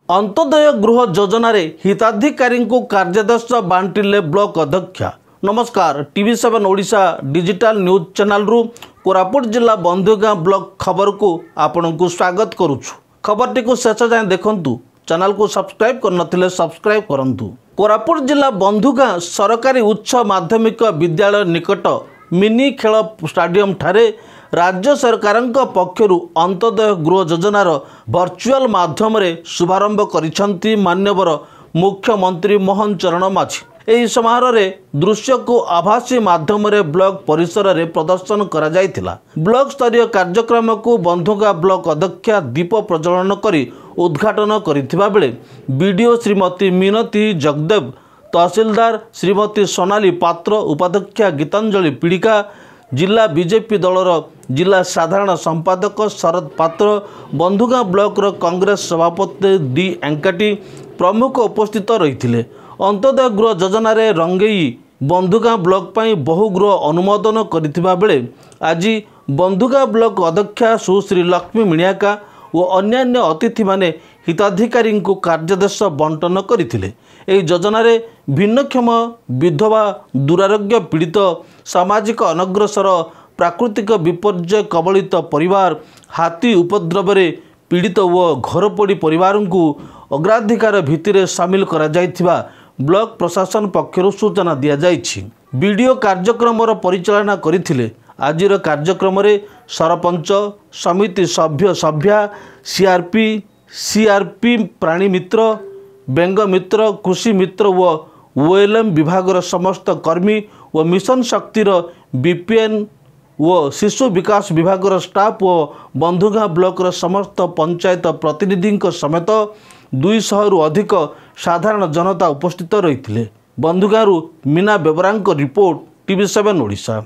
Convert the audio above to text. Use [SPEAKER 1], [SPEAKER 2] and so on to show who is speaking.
[SPEAKER 1] अंत्योदय गृह योजना रे हिताधिकारी को कार्यादेश बांटिले ब्लॉक अध्यक्ष। नमस्कार, TV7 Odisha digital news channel रु कोरापुट जिला बंधुगाँ ब्लॉक खबर को आपण को स्वागत करुछु। खबरटी को शेष जाए देखंतु। चैनल को सब्सक्राइब करनथिले सब्सक्राइब करंतु। कोरापुट जिला बंधुगाँ सरकारी उच्च माध्यमिक विद्यालय निकट मिनी खेल स्टाडियम ठारे राज्य सरकार पक्षर अंत्योदय गृह योजनार वर्चुअल माध्यम शुभारंभ करिसेंती मान्यवर मुख्यमंत्री मोहन चरण माझी। एही समारोह रे दृश्य को आभासी माध्यम रे ब्लॉक परिसर रे प्रदर्शन करा जायतिला। ब्लॉक स्तरीय कार्यक्रम को बंधुगाँ ब्लॉक अध्यक्ष दीप प्रज्वलन करी उद्घाटन करिथिबा बेले बीडीओ श्रीमती मिनती जगदेव, तहसीलदार श्रीमती सोनाली पात्र, उपाध्यक्षा गीतांजलि पीड़िका, जिला बीजेपी दलर जिला साधारण संपादक शरद पात्र, बंधुगाँ ब्लॉक कांग्रेस सभापति डी एंकाटी प्रमुख उपस्थित रही। अंत्योदय गृह योजना रे रंगेई बंधुगाँ ब्लॉक पाई बहु गृह अनुमोदन करिथिबा बेले आज बंधुगाँ ब्लॉक अध्यक्षा सुश्री लक्ष्मी मिणियाका और अन्यान्य अतिथि माने हिताधिकारी को कार्यादेश बंटन करथिले। एही योजना रे भिन्नक्षम, विधवा, दुरारोग्य पीड़ित, सामाजिक अनग्रसर, प्राकृतिक विपर्यय कबलित परिवार, हाथी उपद्रव रे पीड़ित व घरपोड़ी परिवार को अग्राधिकार भित्तिरे सामिल करा जायथिबा ब्लॉक प्रशासन पक्षर सूचना दिया जायछि। वीडियो कार्यक्रम परिचालना करथिले। आजिर कार्यक्रम रे सरपंच, समिति सभ्य सभ्या, सीआरपी प्राणी मित्र, बेंग मित्र, कृषि मित्र व ओएलएम विभागर समस्त कर्मी व मिशन शक्तिर बीपीएन व शिशु विकास विभागर स्टाफ व बंधुगाँ ब्लॉक समस्त पंचायत प्रतिनिधि समेत 200 रु अधिक साधारण जनता उपस्थित रही। बंधुगाँ मीना बेबरा रिपोर्ट, TV7 ओडिशा।